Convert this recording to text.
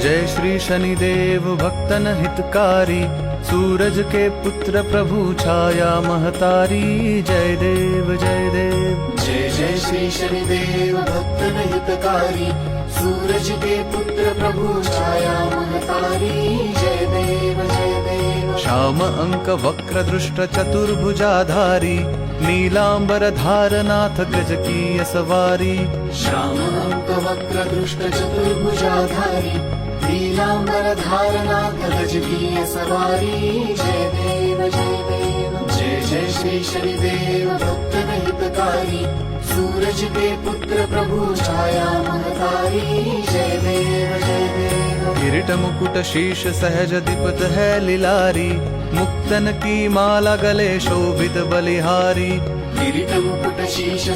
जय श्री शनिदेव भक्तन हितकारी, सूरज के पुत्र प्रभु छाया महतारी। जय देव जय देव। जय जय श्री शनिदेव भक्तन हितकारी, सूरज के पुत्र प्रभु छाया महतारी। जय देव जय देव। श्याम अंक वक्र दृष्ट चतुर्भुजाधारी, नीलांबर धारनाथ गज की सवारी। श्याम अंक वक्र दृष्ट चतुर्भुजाधारी, नीलांबर धारनाथ गज की सवारी। जय देव जय देव। जय जय श्री शनिदेव भक्तन हितकारी, सूरज के पुत्र प्रभु छाया महतारी। जय देव जय देव। किरीट मुकुट शीश सहज दीपत है लिलारी, मुक्तन की माला गले शोभित बलिहारी। किरीट मुकुट शीश